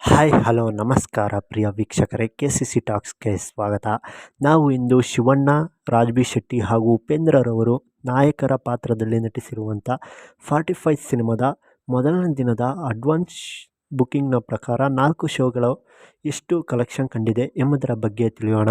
Hi hello ನಮಸ್ಕಾರ ಪ್ರಿಯ ವೀಕ್ಷಕರೇ, KCC ಟಾಕ್ಸ್ಗೆ ಸ್ವಾಗತ. ನಾವು ಇಂದು ಶಿವಣ್ಣ, ರಾಜ್ಬಿ ಶೆಟ್ಟಿ ಹಾಗೂ ಉಪೇಂದ್ರರವರು ನಾಯಕರ ಪಾತ್ರದಲ್ಲಿ ನಟಿಸಿರುವಂಥ 45 ಸಿನಿಮಾದ ಮೊದಲನೇ ದಿನದ ಅಡ್ವಾನ್ಸ್ ಬುಕ್ಕಿಂಗ್ನ ಪ್ರಕಾರ 4 ಶೋಗಳು ಎಷ್ಟು ಕಲೆಕ್ಷನ್ ಕಂಡಿದೆ ಎಂಬುದರ ಬಗ್ಗೆ ತಿಳಿಯೋಣ.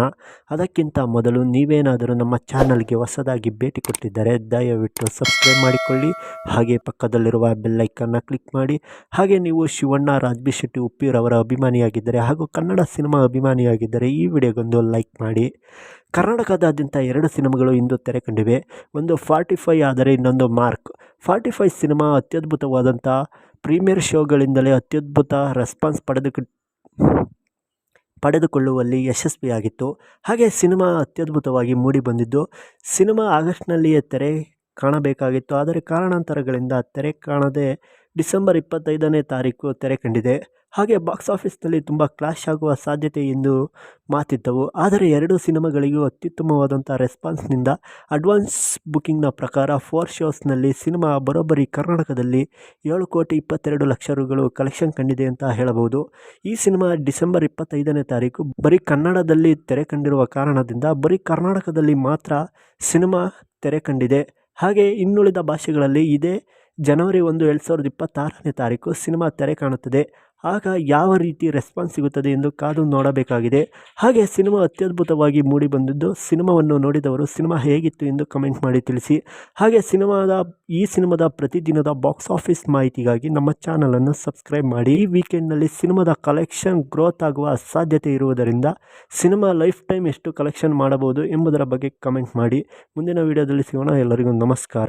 ಅದಕ್ಕಿಂತ ಮೊದಲು ನೀವೇನಾದರೂ ನಮ್ಮ ಚಾನಲ್ಗೆ ಹೊಸದಾಗಿ ಭೇಟಿ ಕೊಟ್ಟಿದ್ದರೆ ದಯವಿಟ್ಟು ಸಬ್ಸ್ಕ್ರೈಬ್ ಮಾಡಿಕೊಳ್ಳಿ, ಹಾಗೆ ಪಕ್ಕದಲ್ಲಿರುವ ಬೆಲ್ಲೈಕನ್ನ ಕ್ಲಿಕ್ ಮಾಡಿ. ಹಾಗೆ ನೀವು ಶಿವಣ್ಣ, ರಾಜ್ಬಿ ಶೆಟ್ಟಿ, ಉಪ್ಪಿರವರ ಅಭಿಮಾನಿಯಾಗಿದ್ದರೆ ಹಾಗೂ ಕನ್ನಡ ಸಿನಿಮಾ ಅಭಿಮಾನಿಯಾಗಿದ್ದರೆ ಈ ವಿಡಿಯೋಗೊಂದು ಲೈಕ್ ಮಾಡಿ. ಕರ್ನಾಟಕದಾದ್ಯಂತ 2 ಸಿನಿಮಾಗಳು ಇಂದು ತೆರೆ ಕಂಡಿವೆ. ಒಂದು 45 ಆದರೆ ಇನ್ನೊಂದು ಮಾರ್ಕ್. 45 ಸಿನಿಮಾ ಅತ್ಯದ್ಭುತವಾದಂಥ ಪ್ರೀಮಿಯರ್ ಶೋಗಳಿಂದಲೇ ಅತ್ಯದ್ಭುತ ರೆಸ್ಪಾನ್ಸ್ ಪಡೆದುಕೊಳ್ಳುವಲ್ಲಿ ಯಶಸ್ವಿಯಾಗಿತ್ತು. ಹಾಗೆ ಸಿನಿಮಾ ಅತ್ಯದ್ಭುತವಾಗಿ ಮೂಡಿಬಂದಿದ್ದು, ಸಿನಿಮಾ ಆಗಸ್ಟ್ನಲ್ಲಿಯೇ ತೆರೆ ಕಾಣಬೇಕಾಗಿತ್ತು. ಆದರೆ ಕಾರಣಾಂತರಗಳಿಂದ ತೆರೆ ಕಾಣದೆ ಡಿಸೆಂಬರ್ 25ನೇ ತಾರೀಕು ತೆರೆ ಕಂಡಿದೆ. ಹಾಗೆ ಬಾಕ್ಸ್ ಆಫೀಸ್ನಲ್ಲಿ ತುಂಬ ಕ್ಲಾಶ್ ಆಗುವ ಸಾಧ್ಯತೆ ಎಂದು ಮಾತಿದ್ದವು. ಆದರೆ 2 ಸಿನಿಮಾಗಳಿಗೂ ಅತ್ಯುತ್ತಮವಾದಂಥ ರೆಸ್ಪಾನ್ಸ್ನಿಂದ ಅಡ್ವಾನ್ಸ್ ಬುಕ್ಕಿಂಗ್ನ ಪ್ರಕಾರ 4 ಶೋಸ್ನಲ್ಲಿ ಸಿನಿಮಾ ಬರೋಬ್ಬರಿ ಕರ್ನಾಟಕದಲ್ಲಿ 7,22,00,000 ರುಗಳು ಕಲೆಕ್ಷನ್ ಕಂಡಿದೆ ಅಂತ ಹೇಳಬಹುದು. ಈ ಸಿನಿಮಾ ಡಿಸೆಂಬರ್ 25ನೇ ತಾರೀಕು ಬರೀ ಕನ್ನಡದಲ್ಲಿ ತೆರೆ ಕಂಡಿರುವ ಕಾರಣದಿಂದ ಬರೀ ಕರ್ನಾಟಕದಲ್ಲಿ ಮಾತ್ರ ಸಿನಿಮಾ ತೆರೆ ಕಂಡಿದೆ. ಹಾಗೆ ಇನ್ನುಳಿದ ಭಾಷೆಗಳಲ್ಲಿ ಇದೇ ಜನವರಿ 1, 2026ನೇ ತಾರೀಕು ಸಿನಿಮಾ ತೆರೆ ಕಾಣುತ್ತದೆ. ಆಗ ಯಾವ ರೀತಿ ರೆಸ್ಪಾನ್ಸ್ ಸಿಗುತ್ತದೆ ಎಂದು ಕಾದು ನೋಡಬೇಕಾಗಿದೆ. ಹಾಗೆ ಸಿನಿಮಾ ಅತ್ಯದ್ಭುತವಾಗಿ ಮೂಡಿಬಂದಿದ್ದು, ಸಿನಿಮಾವನ್ನು ನೋಡಿದವರು ಸಿನಿಮಾ ಹೇಗಿತ್ತು ಎಂದು ಕಮೆಂಟ್ ಮಾಡಿ ತಿಳಿಸಿ. ಹಾಗೆ ಈ ಸಿನಿಮಾದ ಪ್ರತಿದಿನದ ಬಾಕ್ಸ್ ಆಫೀಸ್ ಮಾಹಿತಿಗಾಗಿ ನಮ್ಮ ಚಾನಲನ್ನು ಸಬ್ಸ್ಕ್ರೈಬ್ ಮಾಡಿ. ಈ ವೀಕೆಂಡ್ನಲ್ಲಿ ಸಿನಿಮಾದ ಕಲೆಕ್ಷನ್ ಗ್ರೋತ್ ಆಗುವ ಸಾಧ್ಯತೆ ಇರುವುದರಿಂದ ಸಿನಿಮಾ ಲೈಫ್ ಟೈಮ್ ಎಷ್ಟು ಕಲೆಕ್ಷನ್ ಮಾಡಬಹುದು ಎಂಬುದರ ಬಗ್ಗೆ ಕಮೆಂಟ್ ಮಾಡಿ. ಮುಂದಿನ ವಿಡಿಯೋದಲ್ಲಿ ಸಿಗೋಣ. ಎಲ್ಲರಿಗೂ ನಮಸ್ಕಾರ.